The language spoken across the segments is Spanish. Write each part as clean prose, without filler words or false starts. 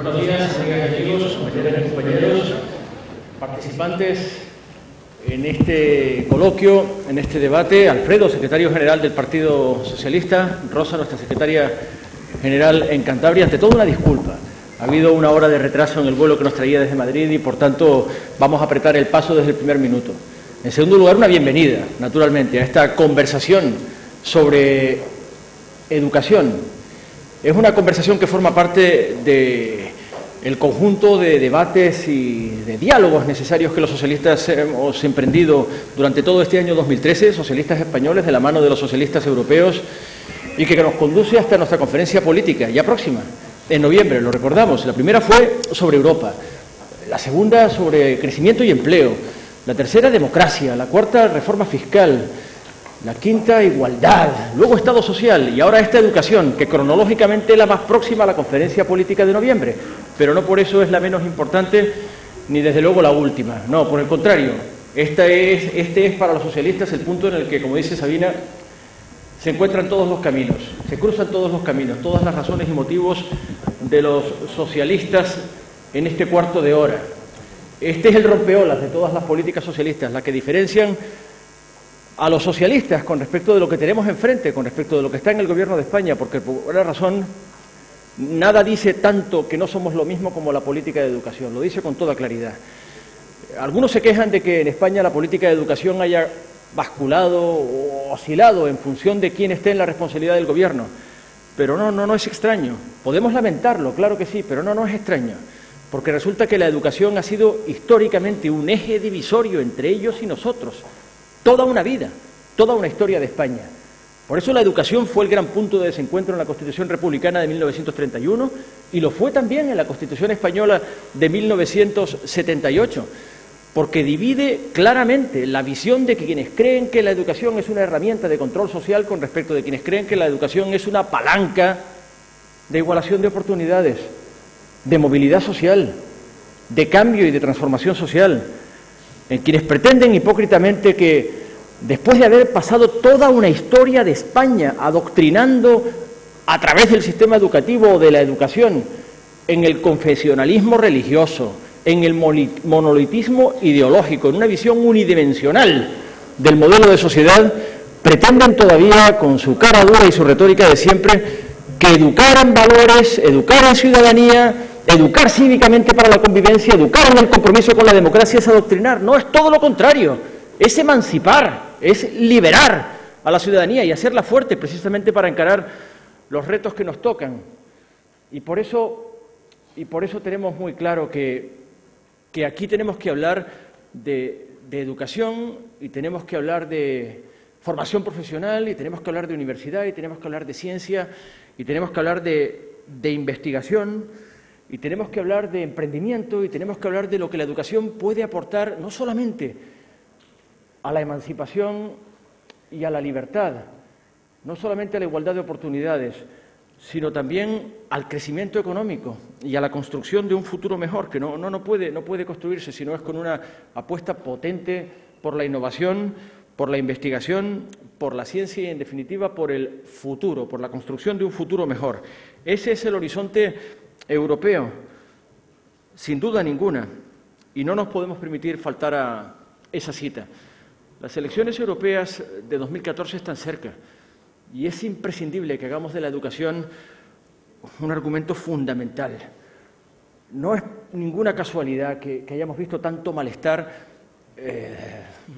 Buenos días, amigas y amigos, compañeras y compañeros, participantes en este coloquio, en este debate. Alfredo, secretario general del Partido Socialista, Rosa, nuestra secretaria general en Cantabria. Ante todo, una disculpa. Ha habido una hora de retraso en el vuelo que nos traía desde Madrid y, por tanto, vamos a apretar el paso desde el primer minuto. En segundo lugar, una bienvenida, naturalmente, a esta conversación sobre educación. Es una conversación que forma parte del conjunto de debates y de diálogos necesarios que los socialistas hemos emprendido durante todo este año 2013, socialistas españoles de la mano de los socialistas europeos, y que nos conduce hasta nuestra conferencia política, ya próxima, en noviembre, lo recordamos. La primera fue sobre Europa, la segunda sobre crecimiento y empleo, la tercera democracia, la cuarta reforma fiscal, la quinta igualdad, luego Estado social y ahora esta educación, que cronológicamente es la más próxima a la conferencia política de noviembre, pero no por eso es la menos importante ni desde luego la última. No, por el contrario, este es para los socialistas el punto en el que, como dice Sabina, se encuentran todos los caminos, se cruzan todos los caminos, todas las razones y motivos de los socialistas en este cuarto de hora. Este es el rompeolas de todas las políticas socialistas, la que diferencian a los socialistas con respecto de lo que tenemos enfrente, con respecto de lo que está en el Gobierno de España, porque por una razón nada dice tanto que no somos lo mismo como la política de educación, lo dice con toda claridad. Algunos se quejan de que en España la política de educación haya basculado o oscilado en función de quién esté en la responsabilidad del Gobierno, pero no es extraño. Podemos lamentarlo, claro que sí, pero no es extraño, porque resulta que la educación ha sido históricamente un eje divisorio entre ellos y nosotros. Toda una vida, toda una historia de España. Por eso la educación fue el gran punto de desencuentro en la Constitución Republicana de 1931 y lo fue también en la Constitución Española de 1978, porque divide claramente la visión de quienes creen que la educación es una herramienta de control social con respecto de quienes creen que la educación es una palanca de igualación de oportunidades, de movilidad social, de cambio y de transformación social. En quienes pretenden hipócritamente que, después de haber pasado toda una historia de España adoctrinando a través del sistema educativo o de la educación en el confesionalismo religioso, en el monolitismo ideológico, en una visión unidimensional del modelo de sociedad, pretenden todavía, con su cara dura y su retórica de siempre, que educar en valores, educar en ciudadanía, educar cívicamente para la convivencia, educar en el compromiso con la democracia es adoctrinar. No, es todo lo contrario, es emancipar, es liberar a la ciudadanía y hacerla fuerte precisamente para encarar los retos que nos tocan. Y por eso tenemos muy claro que aquí tenemos que hablar de educación y tenemos que hablar de formación profesional y tenemos que hablar de universidad y tenemos que hablar de ciencia y tenemos que hablar de investigación. Y tenemos que hablar de emprendimiento y tenemos que hablar de lo que la educación puede aportar no solamente a la emancipación y a la libertad, no solamente a la igualdad de oportunidades, sino también al crecimiento económico y a la construcción de un futuro mejor, que no puede construirse si no es con una apuesta potente por la innovación, por la investigación, por la ciencia y, en definitiva, por el futuro, por la construcción de un futuro mejor. Ese es el horizonte europeo, sin duda ninguna, y no nos podemos permitir faltar a esa cita. Las elecciones europeas de 2014 están cerca y es imprescindible que hagamos de la educación un argumento fundamental. No es ninguna casualidad que hayamos visto tanto malestar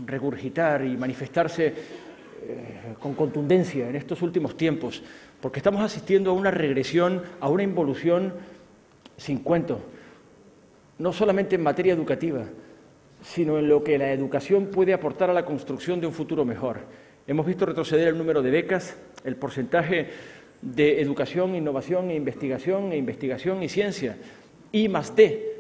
regurgitar y manifestarse con contundencia en estos últimos tiempos, porque estamos asistiendo a una regresión, a una involución sin cuento, no solamente en materia educativa, sino en lo que la educación puede aportar a la construcción de un futuro mejor. Hemos visto retroceder el número de becas, el porcentaje de educación, innovación e investigación y ciencia, I+D,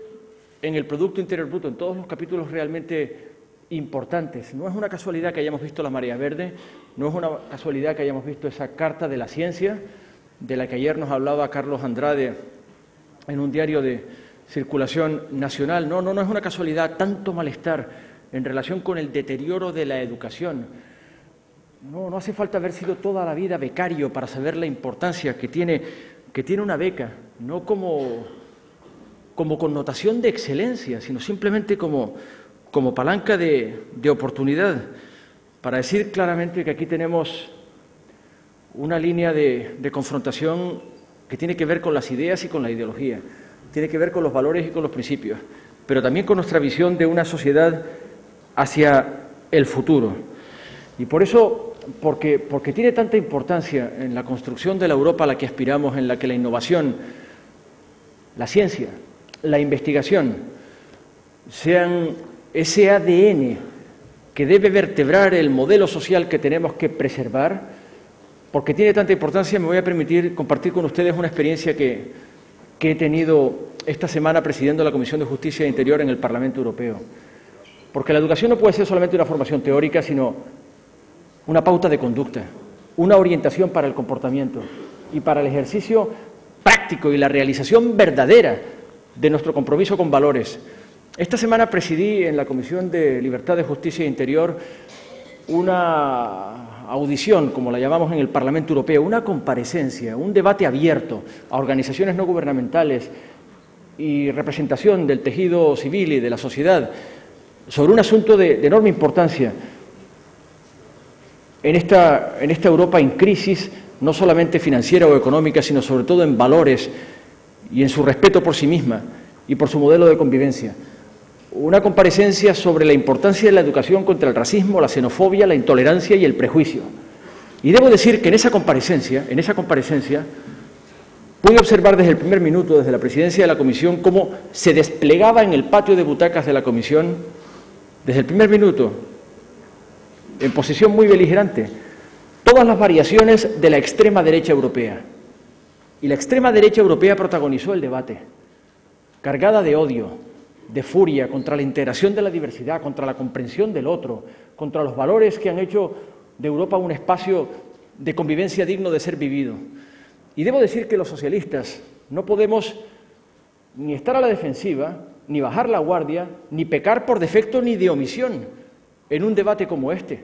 en el Producto Interior Bruto, en todos los capítulos realmente importantes. No es una casualidad que hayamos visto la marea verde, no es una casualidad que hayamos visto esa Carta de la Ciencia, de la que ayer nos hablaba Carlos Andrade en un diario de circulación nacional. No es una casualidad tanto malestar en relación con el deterioro de la educación. No hace falta haber sido toda la vida becario para saber la importancia que tiene una beca, no como como connotación de excelencia, sino simplemente como palanca de oportunidad, para decir claramente que aquí tenemos una línea de confrontación que tiene que ver con las ideas y con la ideología, tiene que ver con los valores y con los principios, pero también con nuestra visión de una sociedad hacia el futuro. Y por eso, porque tiene tanta importancia en la construcción de la Europa a la que aspiramos, en la que la innovación, la ciencia, la investigación sean ese ADN que debe vertebrar el modelo social que tenemos que preservar, porque tiene tanta importancia, me voy a permitir compartir con ustedes una experiencia que he tenido esta semana presidiendo la Comisión de Justicia e Interior en el Parlamento Europeo. Porque la educación no puede ser solamente una formación teórica, sino una pauta de conducta, una orientación para el comportamiento y para el ejercicio práctico y la realización verdadera de nuestro compromiso con valores. Esta semana presidí en la Comisión de Libertad, de Justicia e Interior una audición, como la llamamos en el Parlamento Europeo, una comparecencia, un debate abierto a organizaciones no gubernamentales y representación del tejido civil y de la sociedad sobre un asunto de enorme importancia en esta Europa en crisis, no solamente financiera o económica, sino sobre todo en valores y en su respeto por sí misma y por su modelo de convivencia. Una comparecencia sobre la importancia de la educación contra el racismo, la xenofobia, la intolerancia y el prejuicio. Y debo decir que en esa comparecencia, pude observar desde el primer minuto, desde la presidencia de la Comisión, cómo se desplegaba en el patio de butacas de la Comisión, desde el primer minuto, en posición muy beligerante, todas las variaciones de la extrema derecha europea. Y la extrema derecha europea protagonizó el debate, cargada de odio, de furia contra la integración de la diversidad, contra la comprensión del otro, contra los valores que han hecho de Europa un espacio de convivencia digno de ser vivido. Y debo decir que los socialistas no podemos ni estar a la defensiva, ni bajar la guardia, ni pecar por defecto ni de omisión en un debate como este.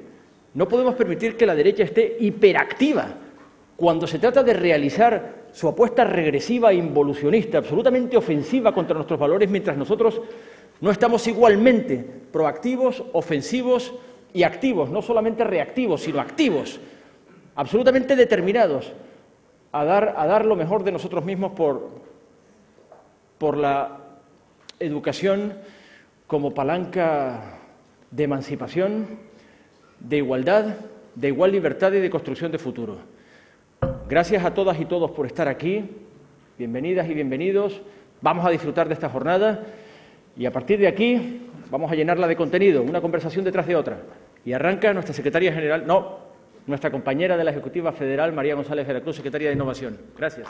No podemos permitir que la derecha esté hiperactiva cuando se trata de realizar su apuesta regresiva e involucionista, absolutamente ofensiva contra nuestros valores, mientras nosotros no estamos igualmente proactivos, ofensivos y activos, no solamente reactivos, sino activos, absolutamente determinados a dar lo mejor de nosotros mismos por la educación como palanca de emancipación, de igualdad, de igual libertad y de construcción de futuro. Gracias a todas y todos por estar aquí, bienvenidas y bienvenidos, vamos a disfrutar de esta jornada y a partir de aquí vamos a llenarla de contenido, una conversación detrás de otra. Y arranca nuestra secretaria general, nuestra compañera de la Ejecutiva Federal, María González de la Cruz, secretaria de Innovación. Gracias.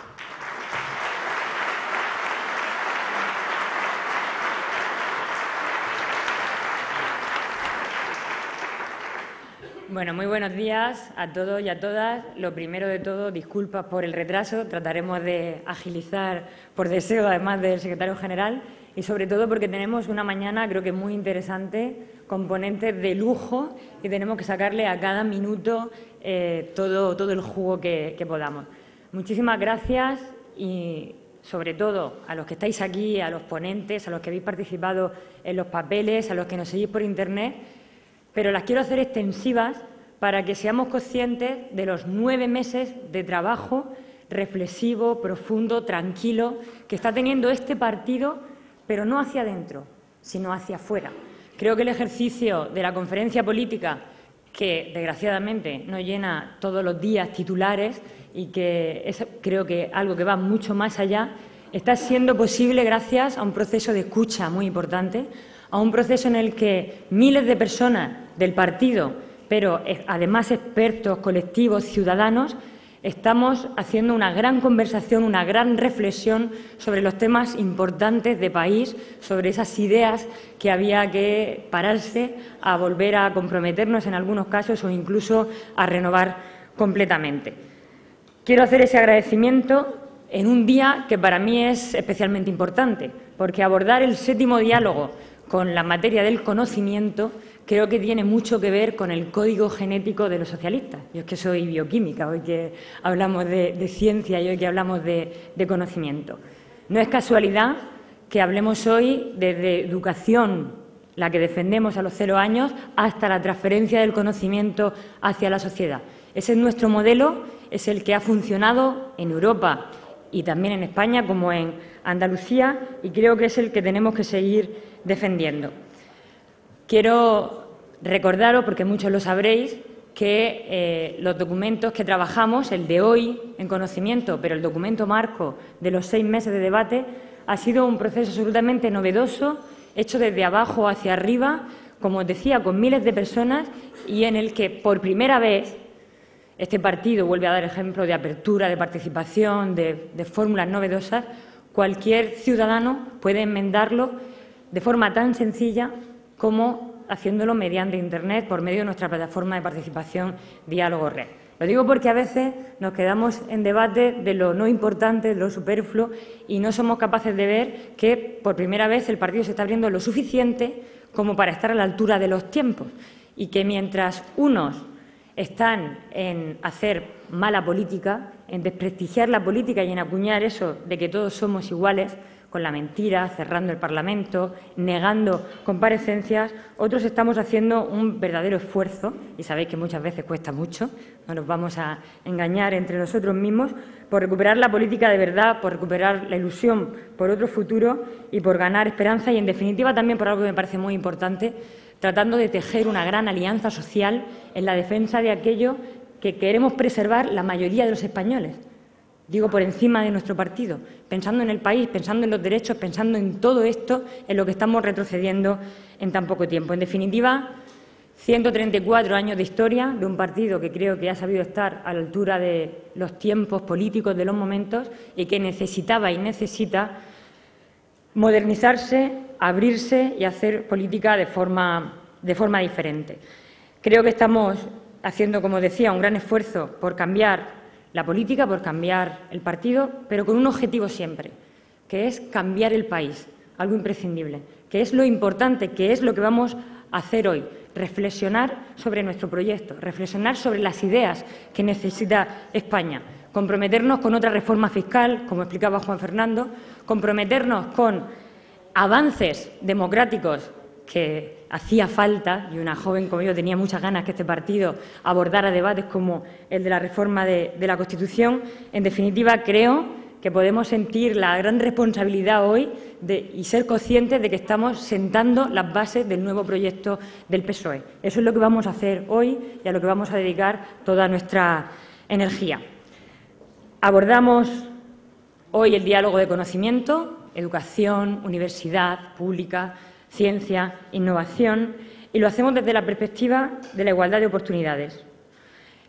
Bueno, muy buenos días a todos y a todas. Lo primero de todo, disculpas por el retraso. Trataremos de agilizar, por deseo además del secretario general, y sobre todo porque tenemos una mañana creo que muy interesante, con ponentes de lujo y tenemos que sacarle a cada minuto todo el jugo que podamos. Muchísimas gracias y sobre todo a los que estáis aquí, a los ponentes, a los que habéis participado en los papeles, a los que nos seguís por Internet, pero las quiero hacer extensivas para que seamos conscientes de los 9 meses de trabajo reflexivo, profundo, tranquilo, que está teniendo este partido, pero no hacia adentro, sino hacia afuera. Creo que el ejercicio de la conferencia política, que desgraciadamente no llena todos los días titulares y que es, creo que algo que va mucho más allá, está siendo posible gracias a un proceso de escucha muy importante, a un proceso en el que miles de personas del partido, pero además expertos, colectivos, ciudadanos, estamos haciendo una gran conversación, una gran reflexión sobre los temas importantes de país, sobre esas ideas que había que pararse a volver a comprometernos en algunos casos o incluso a renovar completamente. Quiero hacer ese agradecimiento en un día que para mí es especialmente importante, porque abordar el 7º diálogo con la materia del conocimiento creo que tiene mucho que ver con el código genético de los socialistas. Yo es que soy bioquímica, hoy que hablamos de ciencia y hoy que hablamos de conocimiento. No es casualidad que hablemos hoy desde educación, la que defendemos a los 0 años, hasta la transferencia del conocimiento hacia la sociedad. Ese es nuestro modelo, es el que ha funcionado en Europa y también en España, como en Andalucía, y creo que es el que tenemos que seguir defendiendo. Quiero recordaros, porque muchos lo sabréis, que los documentos que trabajamos, el de hoy en conocimiento, pero el documento marco de los 6 meses de debate, ha sido un proceso absolutamente novedoso, hecho desde abajo hacia arriba, como os decía, con miles de personas, y en el que por primera vez este partido vuelve a dar ejemplo de apertura, de participación, de fórmulas novedosas. Cualquier ciudadano puede enmendarlo de forma tan sencilla como haciéndolo mediante Internet por medio de nuestra plataforma de participación Diálogo Red. Lo digo porque a veces nos quedamos en debate de lo no importante, de lo superfluo, y no somos capaces de ver que por primera vez el partido se está abriendo lo suficiente como para estar a la altura de los tiempos, y que mientras unos están en hacer mala política, en desprestigiar la política y en acuñar eso de que todos somos iguales, con la mentira, cerrando el Parlamento, negando comparecencias, otros estamos haciendo un verdadero esfuerzo, y sabéis que muchas veces cuesta mucho, no nos vamos a engañar entre nosotros mismos, por recuperar la política de verdad, por recuperar la ilusión por otro futuro y por ganar esperanza y, en definitiva, también por algo que me parece muy importante, tratando de tejer una gran alianza social en la defensa de aquello que queremos preservar la mayoría de los españoles. Digo, por encima de nuestro partido, pensando en el país, pensando en los derechos, pensando en todo esto, en lo que estamos retrocediendo en tan poco tiempo. En definitiva, 134 años de historia de un partido que creo que ha sabido estar a la altura de los tiempos políticos, de los momentos, y que necesitaba y necesita modernizarse, abrirse y hacer política de forma diferente. Creo que estamos haciendo, como decía, un gran esfuerzo por cambiar la política, por cambiar el partido, pero con un objetivo siempre, que es cambiar el país, algo imprescindible, que es lo importante, que es lo que vamos a hacer hoy, reflexionar sobre nuestro proyecto, reflexionar sobre las ideas que necesita España, comprometernos con otra reforma fiscal, como explicaba Juan Fernando, comprometernos con avances democráticos que hacía falta, y una joven como yo tenía muchas ganas que este partido abordara debates como el de la reforma de la Constitución. En definitiva, creo que podemos sentir la gran responsabilidad hoy y ser conscientes de que estamos sentando las bases del nuevo proyecto del PSOE. Eso es lo que vamos a hacer hoy y a lo que vamos a dedicar toda nuestra energía. Abordamos hoy el diálogo de conocimiento, educación, universidad pública, ciencia, innovación, y lo hacemos desde la perspectiva de la igualdad de oportunidades.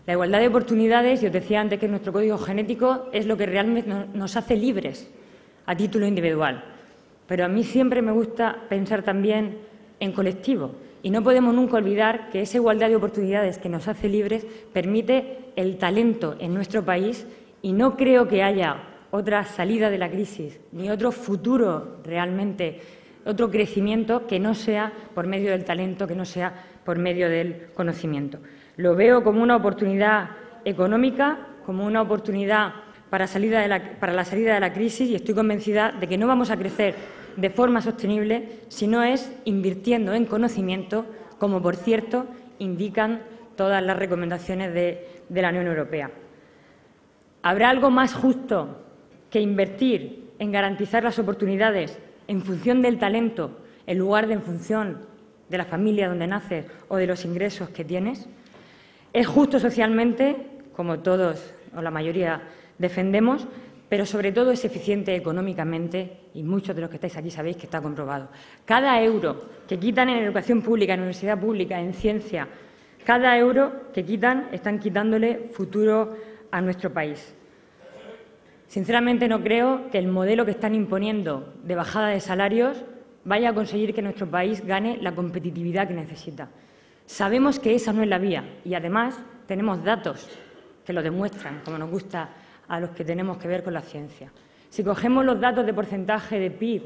La igualdad de oportunidades, yo os decía antes que nuestro código genético es lo que realmente nos hace libres a título individual, pero a mí siempre me gusta pensar también en colectivo, y no podemos nunca olvidar que esa igualdad de oportunidades que nos hace libres permite el talento en nuestro país, y no creo que haya otra salida de la crisis ni otro futuro realmente, otro crecimiento que no sea por medio del talento, que no sea por medio del conocimiento. Lo veo como una oportunidad económica, como una oportunidad para la salida de la crisis, y estoy convencida de que no vamos a crecer de forma sostenible si no es invirtiendo en conocimiento, como por cierto indican todas las recomendaciones de la Unión Europea. ¿Habrá algo más justo que invertir en garantizar las oportunidades en función del talento, en lugar de en función de la familia donde naces o de los ingresos que tienes? Es justo socialmente, como todos o la mayoría defendemos, pero sobre todo es eficiente económicamente, y muchos de los que estáis aquí sabéis que está comprobado. Cada euro que quitan en educación pública, en universidad pública, en ciencia, cada euro que quitan, están quitándole futuro a nuestro país. Sinceramente, no creo que el modelo que están imponiendo de bajada de salarios vaya a conseguir que nuestro país gane la competitividad que necesita. Sabemos que esa no es la vía, y además tenemos datos que lo demuestran, como nos gusta a los que tenemos que ver con la ciencia. Si cogemos los datos de porcentaje de PIB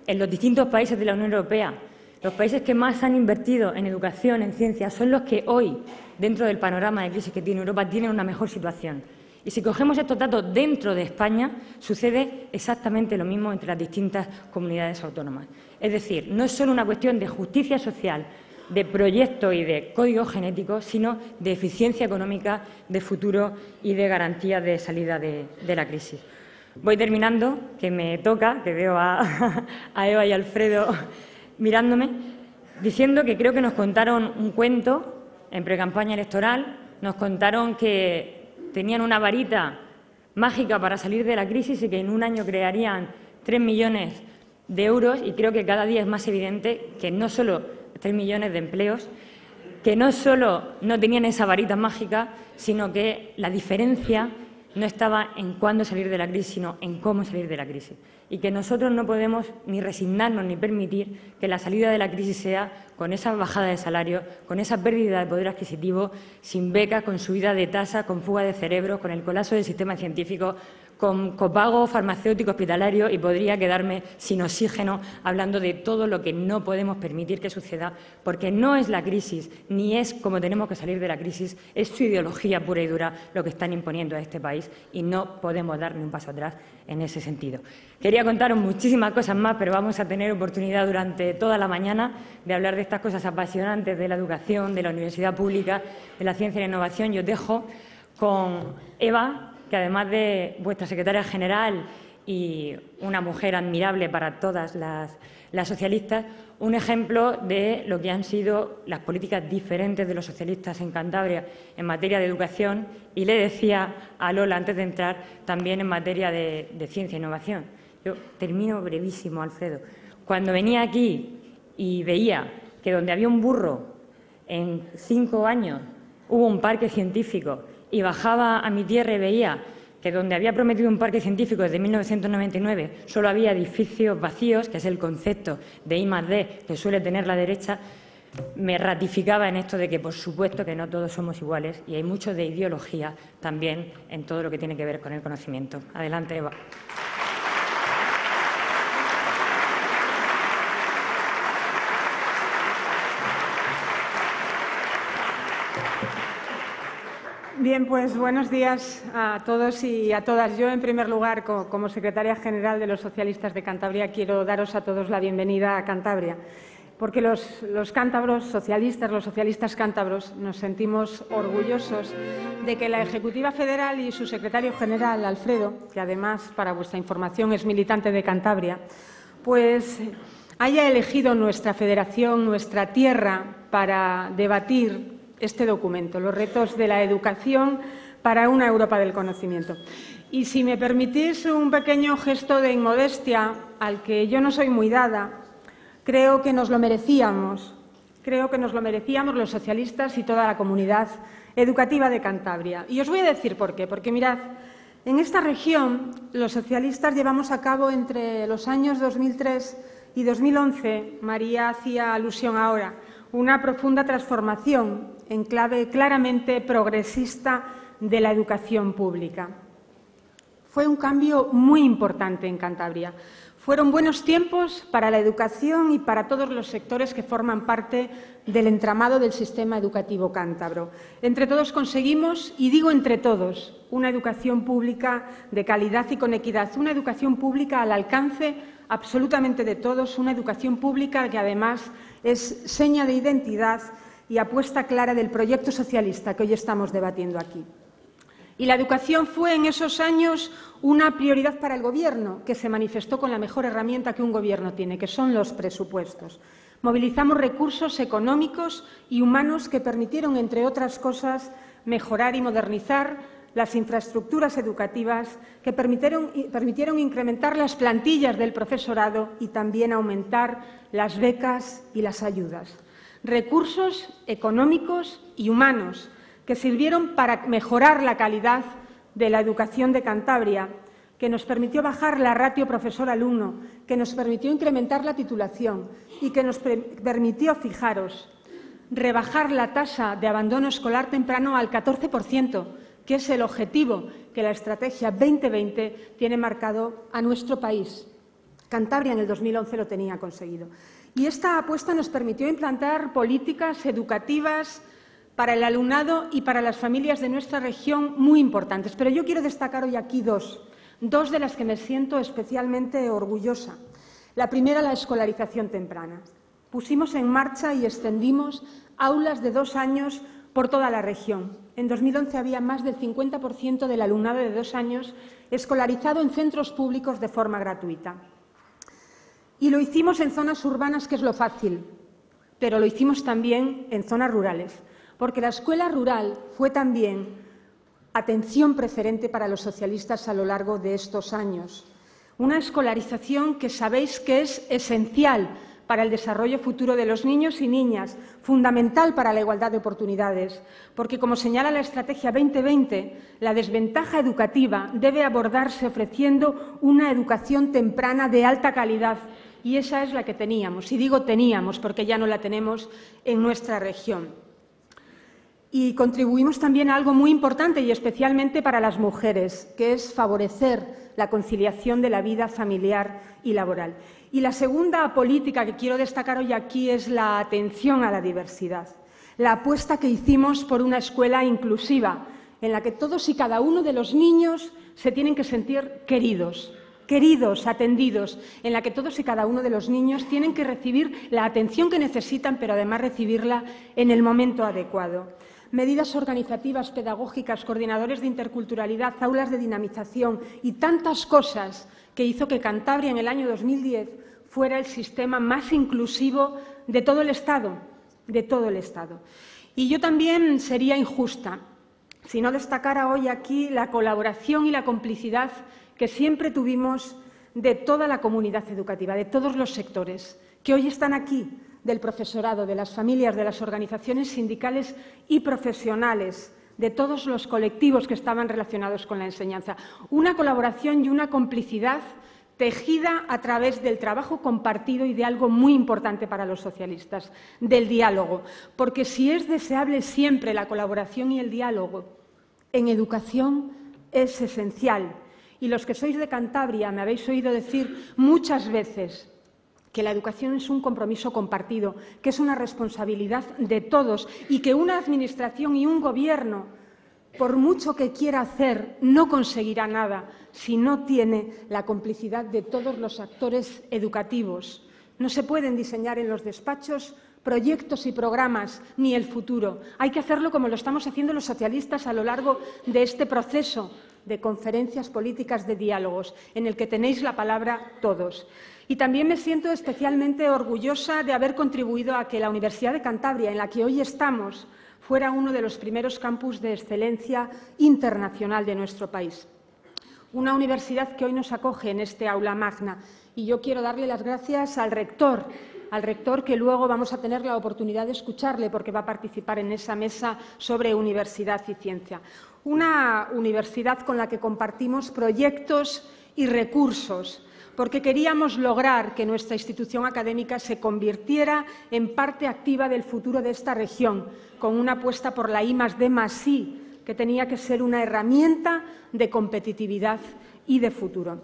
en los distintos países de la Unión Europea, los países que más han invertido en educación, en ciencia, son los que hoy, dentro del panorama de crisis que tiene Europa, tienen una mejor situación. Y si cogemos estos datos dentro de España, sucede exactamente lo mismo entre las distintas comunidades autónomas. Es decir, no es solo una cuestión de justicia social, de proyecto y de código genético, sino de eficiencia económica, de futuro y de garantía de salida de la crisis. Voy terminando, que me toca, que veo a Eva y a Alfredo mirándome, diciendo que creo que nos contaron un cuento en precampaña electoral, nos contaron que tenían una varita mágica para salir de la crisis y que en un año crearían 3 millones de euros, y creo que cada día es más evidente que no solo 3 millones de empleos, que no solo no tenían esa varita mágica, sino que la diferencia no estaba en cuándo salir de la crisis, sino en cómo salir de la crisis. Y que nosotros no podemos ni resignarnos ni permitir que la salida de la crisis sea con esa bajada de salario, con esa pérdida de poder adquisitivo, sin becas, con subida de tasa, con fuga de cerebros, con el colapso del sistema científico, con copago farmacéutico hospitalario, y podría quedarme sin oxígeno hablando de todo lo que no podemos permitir que suceda, porque no es la crisis, ni es como tenemos que salir de la crisis, es su ideología pura y dura lo que están imponiendo a este país, y no podemos dar ni un paso atrás en ese sentido. Quería contaros muchísimas cosas más, pero vamos a tener oportunidad durante toda la mañana de hablar de estas cosas apasionantes de la educación, de la universidad pública, de la ciencia y la innovación. Yo os dejo con Eva, que además de vuestra secretaria general y una mujer admirable para todas las socialistas, un ejemplo de lo que han sido las políticas diferentes de los socialistas en Cantabria en materia de educación, y le decía a Lola antes de entrar también en materia de ciencia e innovación. Yo termino brevísimo, Alfredo. Cuando venía aquí y veía que donde había un burro en 5 años hubo un parque científico, y bajaba a mi tierra y veía que donde había prometido un parque científico desde 1999 solo había edificios vacíos, que es el concepto de I+D que suele tener la derecha, me ratificaba en esto de que, por supuesto, que no todos somos iguales, y hay mucho de ideología también en todo lo que tiene que ver con el conocimiento. Adelante, Eva. Bien, pues buenos días a todos y a todas. Yo, en primer lugar, como secretaria general de los socialistas de Cantabria, quiero daros a todos la bienvenida a Cantabria, porque los cántabros socialistas, los socialistas cántabros, nos sentimos orgullosos de que la Ejecutiva Federal y su secretario general, Alfredo, que además, para vuestra información, es militante de Cantabria, pues haya elegido nuestra federación, nuestra tierra, para debatir este documento, los retos de la educación para una Europa del conocimiento. Y si me permitís un pequeño gesto de inmodestia, al que yo no soy muy dada, creo que nos lo merecíamos los socialistas y toda la comunidad educativa de Cantabria. Y os voy a decir por qué. Porque, mirad, en esta región los socialistas llevamos a cabo entre los años 2003 y 2011, María hacía alusión ahora, una profunda transformación en clave claramente progresista de la educación pública. Fue un cambio muy importante en Cantabria. Fueron buenos tiempos para la educación y para todos los sectores que forman parte del entramado del sistema educativo cántabro. Entre todos conseguimos, y digo entre todos, una educación pública de calidad y con equidad, una educación pública al alcance absolutamente de todos, una educación pública que además es seña de identidad y apuesta clara del proyecto socialista que hoy estamos debatiendo aquí. Y la educación fue en esos años una prioridad para el Gobierno, que se manifestó con la mejor herramienta que un Gobierno tiene, que son los presupuestos. Movilizamos recursos económicos y humanos que permitieron, entre otras cosas, mejorar y modernizar las infraestructuras educativas, que permitieron incrementar las plantillas del profesorado y también aumentar las becas y las ayudas. Recursos económicos y humanos que sirvieron para mejorar la calidad de la educación de Cantabria, que nos permitió bajar la ratio profesor-alumno, que nos permitió incrementar la titulación y que nos permitió, fijaros, rebajar la tasa de abandono escolar temprano al 14%, que es el objetivo que la Estrategia 2020 tiene marcado a nuestro país. Cantabria en el 2011 lo tenía conseguido. Y esta apuesta nos permitió implantar políticas educativas para el alumnado y para las familias de nuestra región muy importantes. Pero yo quiero destacar hoy aquí dos de las que me siento especialmente orgullosa. La primera, la escolarización temprana. Pusimos en marcha y extendimos aulas de 2 años por toda la región. En 2011 había más del 50% del alumnado de 2 años escolarizado en centros públicos de forma gratuita. Y lo hicimos en zonas urbanas, que es lo fácil, pero lo hicimos también en zonas rurales, porque la escuela rural fue también atención preferente para los socialistas a lo largo de estos años. Una escolarización que sabéis que es esencial para el desarrollo futuro de los niños y niñas, fundamental para la igualdad de oportunidades, porque, como señala la Estrategia 2020, la desventaja educativa debe abordarse ofreciendo una educación temprana de alta calidad, y esa es la que teníamos, y digo teníamos porque ya no la tenemos en nuestra región. Y contribuimos también a algo muy importante y especialmente para las mujeres, que es favorecer la conciliación de la vida familiar y laboral. Y la segunda política que quiero destacar hoy aquí es la atención a la diversidad, la apuesta que hicimos por una escuela inclusiva, en la que todos y cada uno de los niños se tienen que sentir queridos, atendidos, en la que todos y cada uno de los niños tienen que recibir la atención que necesitan, pero además recibirla en el momento adecuado. Medidas organizativas, pedagógicas, coordinadores de interculturalidad, aulas de dinamización y tantas cosas que hizo que Cantabria en el año 2010 fuera el sistema más inclusivo de todo el Estado, Y yo también sería injusta si no destacara hoy aquí la colaboración y la complicidad que siempre tuvimos de toda la comunidad educativa, de todos los sectores, que hoy están aquí, del profesorado, de las familias, de las organizaciones sindicales y profesionales, de todos los colectivos que estaban relacionados con la enseñanza. Una colaboración y una complicidad tejida a través del trabajo compartido y de algo muy importante para los socialistas, del diálogo. Porque si es deseable siempre la colaboración y el diálogo, en educación es esencial. Y los que sois de Cantabria me habéis oído decir muchas veces que la educación es un compromiso compartido, que es una responsabilidad de todos y que una administración y un gobierno, por mucho que quiera hacer, no conseguirá nada si no tiene la complicidad de todos los actores educativos. No se pueden diseñar en los despachos proyectos y programas ni el futuro. Hay que hacerlo como lo estamos haciendo los socialistas a lo largo de este proceso de conferencias políticas, de diálogos, en el que tenéis la palabra todos. Y también me siento especialmente orgullosa de haber contribuido a que la Universidad de Cantabria, en la que hoy estamos, fuera uno de los primeros campus de excelencia internacional de nuestro país. Una universidad que hoy nos acoge en este aula magna. Y yo quiero darle las gracias al rector que luego vamos a tener la oportunidad de escucharle porque va a participar en esa mesa sobre universidad y ciencia. Una universidad con la que compartimos proyectos y recursos, porque queríamos lograr que nuestra institución académica se convirtiera en parte activa del futuro de esta región, con una apuesta por la I+D+I, que tenía que ser una herramienta de competitividad y de futuro.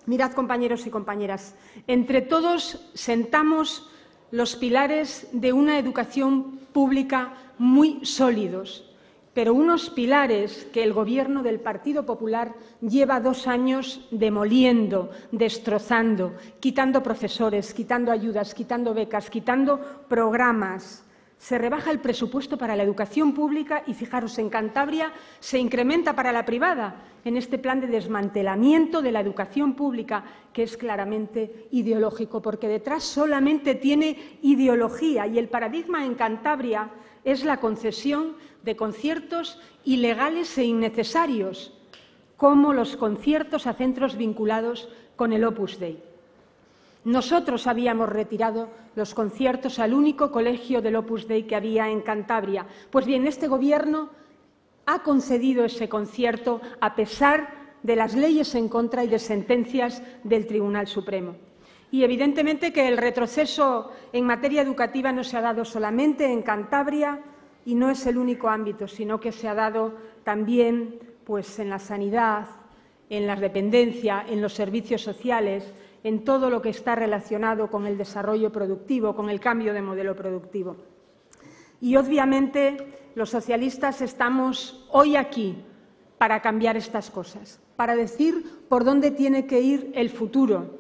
Mirad, compañeros y compañeras, entre todos sentamos los pilares de una educación pública muy sólidos, pero unos pilares que el Gobierno del Partido Popular lleva 2 años demoliendo, destrozando, quitando profesores, quitando ayudas, quitando becas, quitando programas. Se rebaja el presupuesto para la educación pública y, fijaros, en Cantabria se incrementa para la privada en este plan de desmantelamiento de la educación pública, que es claramente ideológico, porque detrás solamente tiene ideología y el paradigma en Cantabria es la concesión de conciertos ilegales e innecesarios, como los conciertos a centros vinculados con el Opus Dei. Nosotros habíamos retirado los conciertos al único colegio del Opus Dei que había en Cantabria. Pues bien, este Gobierno ha concedido ese concierto a pesar de las leyes en contra y de sentencias del Tribunal Supremo. Y evidentemente que el retroceso en materia educativa no se ha dado solamente en Cantabria y no es el único ámbito, sino que se ha dado también en la sanidad, en la dependencia, en los servicios sociales, en todo lo que está relacionado con el desarrollo productivo, con el cambio de modelo productivo. Y, obviamente, los socialistas estamos hoy aquí para cambiar estas cosas, para decir por dónde tiene que ir el futuro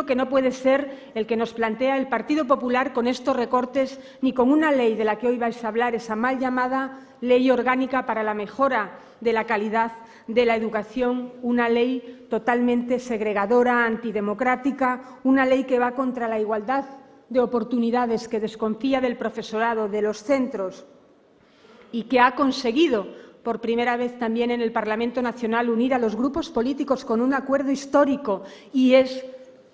que no puede ser el que nos plantea el Partido Popular con estos recortes ni con una ley de la que hoy vais a hablar, esa mal llamada Ley Orgánica para la mejora de la calidad de la educación, una ley totalmente segregadora, antidemocrática, una ley que va contra la igualdad de oportunidades, que desconfía del profesorado, de los centros y que ha conseguido por primera vez también en el Parlamento Nacional unir a los grupos políticos con un acuerdo histórico, y es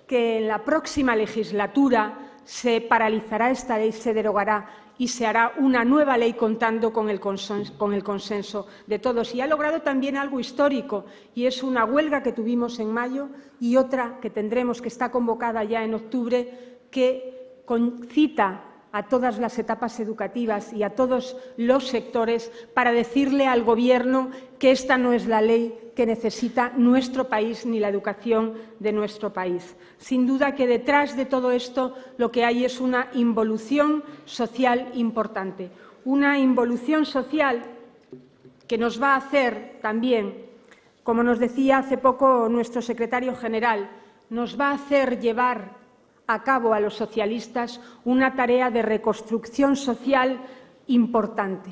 que en la próxima legislatura se paralizará esta ley, se derogará y se hará una nueva ley contando con el consenso de todos. Y ha logrado también algo histórico, y es una huelga que tuvimos en mayo y otra que tendremos, que está convocada ya en octubre, que concita a todas las etapas educativas y a todos los sectores para decirle al Gobierno que esta no es la ley que necesita nuestro país ni la educación de nuestro país. Sin duda que detrás de todo esto lo que hay es una involución social importante, una involución social que nos va a hacer también, como nos decía hace poco nuestro secretario general, nos va a hacer llevar a cabo a los socialistas una tarea de reconstrucción social importante,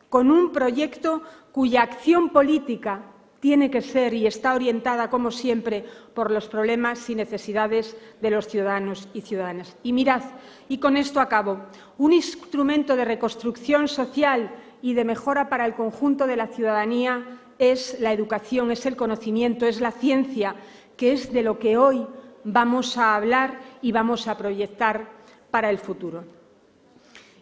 con un proyecto cuya acción política tiene que ser y está orientada, como siempre, por los problemas y necesidades de los ciudadanos y ciudadanas. Y mirad, y con esto acabo, un instrumento de reconstrucción social y de mejora para el conjunto de la ciudadanía es la educación, es el conocimiento, es la ciencia, que es de lo que hoy vamos a hablar y vamos a proyectar para el futuro.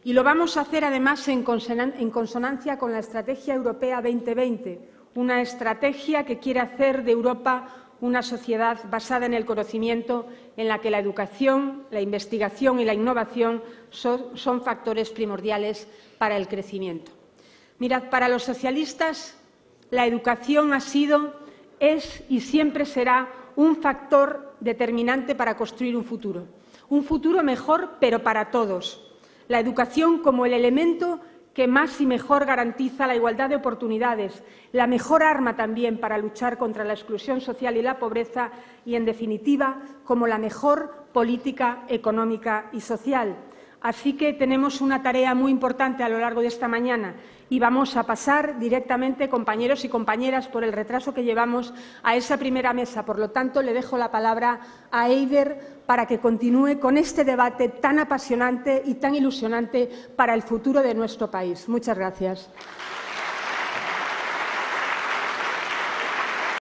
Y lo vamos a hacer, además, en consonancia con la Estrategia Europea 2020, una estrategia que quiere hacer de Europa una sociedad basada en el conocimiento, en la que la educación, la investigación y la innovación son factores primordiales para el crecimiento. Mirad, para los socialistas la educación ha sido, es y siempre será un factor determinante para construir un futuro mejor, pero para todos. La educación como el elemento que más y mejor garantiza la igualdad de oportunidades, la mejor arma también para luchar contra la exclusión social y la pobreza y, en definitiva, como la mejor política económica y social. Así que tenemos una tarea muy importante a lo largo de esta mañana y vamos a pasar directamente, compañeros y compañeras, por el retraso que llevamos, a esa primera mesa. Por lo tanto, le dejo la palabra a Eider para que continúe con este debate tan apasionante y tan ilusionante para el futuro de nuestro país. Muchas gracias.